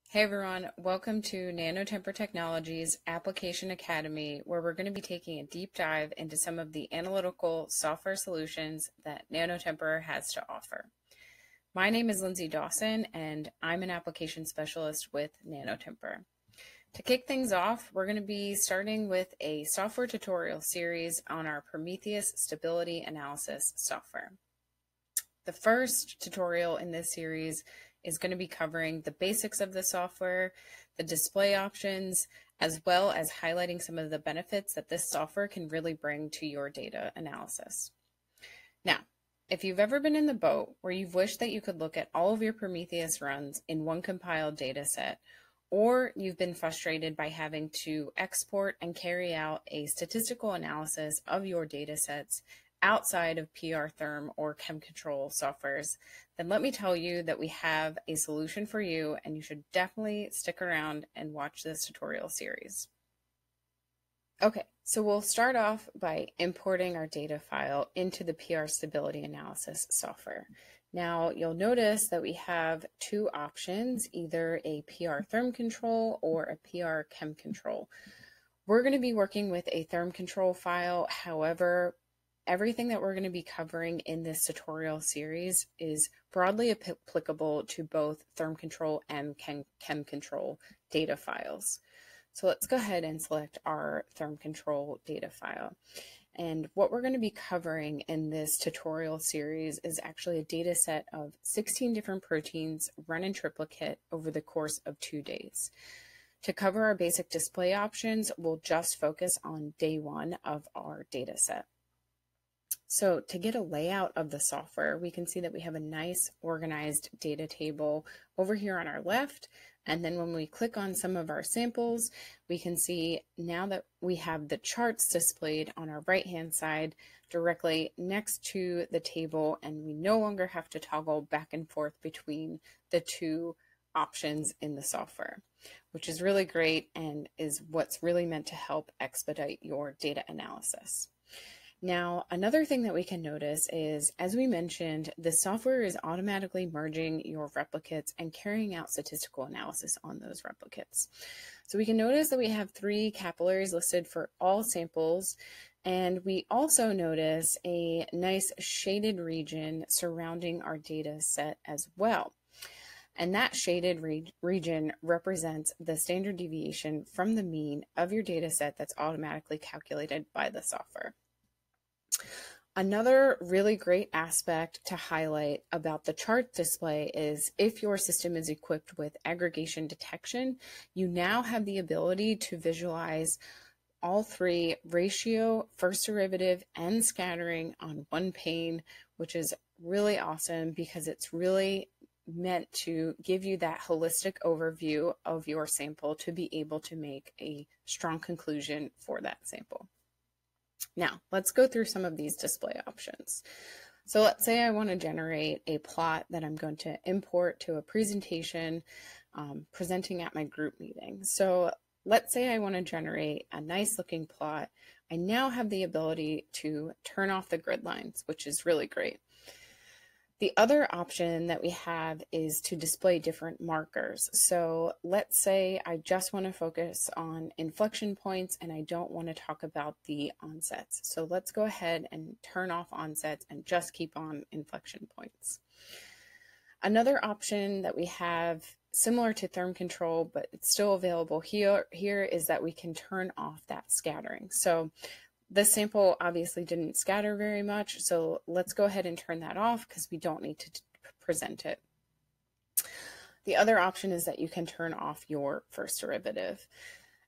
Hey everyone, welcome to Nanotemper Technologies Application Academy, where we're going to be taking a deep dive into some of the analytical software solutions that Nanotemper has to offer. My name is Lindsay Dawson, and I'm an application specialist with Nanotemper. To kick things off, we're going to be starting with a software tutorial series on our Prometheus Stability Analysis software. The first tutorial in this series is going to be covering the basics of the software, the display options, as well as highlighting some of the benefits that this software can really bring to your data analysis. Now, if you've ever been in the boat where you've wished that you could look at all of your Prometheus runs in one compiled data set, or you've been frustrated by having to export and carry out a statistical analysis of your data sets outside of PR.Therm or ChemControl softwares, then let me tell you that we have a solution for you, and you should definitely stick around and watch this tutorial series. Okay, so we'll start off by importing our data file into the PR.Stability Analysis software. Now, you'll notice that we have two options, either a PR.Therm control or a PR.Chem control. We're going to be working with a Therm control file. However, everything that we're going to be covering in this tutorial series is broadly applicable to both Therm control and Chem control data files. So let's go ahead and select our Therm control data file. And what we're going to be covering in this tutorial series is actually a data set of 16 different proteins run in triplicate over the course of 2 days. To cover our basic display options, we'll just focus on day one of our data set. So to get a layout of the software, we can see that we have a nice organized data table over here on our left. And then when we click on some of our samples, we can see now that we have the charts displayed on our right-hand side directly next to the table, and we no longer have to toggle back and forth between the two options in the software, which is really great and is what's really meant to help expedite your data analysis. Now, another thing that we can notice is, as we mentioned, the software is automatically merging your replicates and carrying out statistical analysis on those replicates. So we can notice that we have 3 capillaries listed for all samples, and we also notice a nice shaded region surrounding our data set as well. And that shaded region represents the standard deviation from the mean of your data set that's automatically calculated by the software. Another really great aspect to highlight about the chart display is if your system is equipped with aggregation detection, you now have the ability to visualize all 3 ratio, first derivative, and scattering on one pane, which is really awesome because it's really meant to give you that holistic overview of your sample to be able to make a strong conclusion for that sample. Now, let's go through some of these display options. So let's say I want to generate a plot that I'm going to import to a presentation presenting at my group meeting. So let's say I want to generate a nice looking plot. I now have the ability to turn off the grid lines, which is really great. The other option that we have is to display different markers. So let's say I just want to focus on inflection points and I don't want to talk about the onsets. So let's go ahead and turn off onsets and just keep on inflection points. Another option that we have similar to Therm control, but it's still available here is that we can turn off that scattering. So this sample obviously didn't scatter very much, so let's go ahead and turn that off because we don't need to present it. The other option is that you can turn off your first derivative.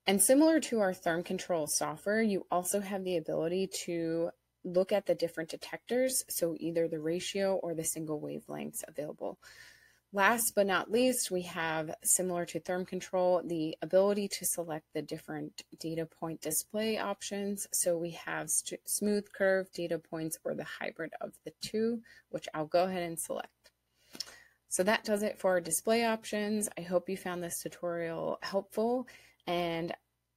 And similar to our Therm control software, you also have the ability to look at the different detectors, so either the ratio or the single wavelengths available. Last but not least, we have, similar to Therm control, the ability to select the different data point display options. So we have smooth curve data points or the hybrid of the two, which I'll go ahead and select. So that does it for our display options. I hope you found this tutorial helpful, and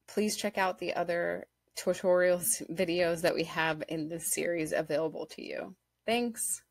please check out the other tutorials videos that we have in this series available to you. Thanks.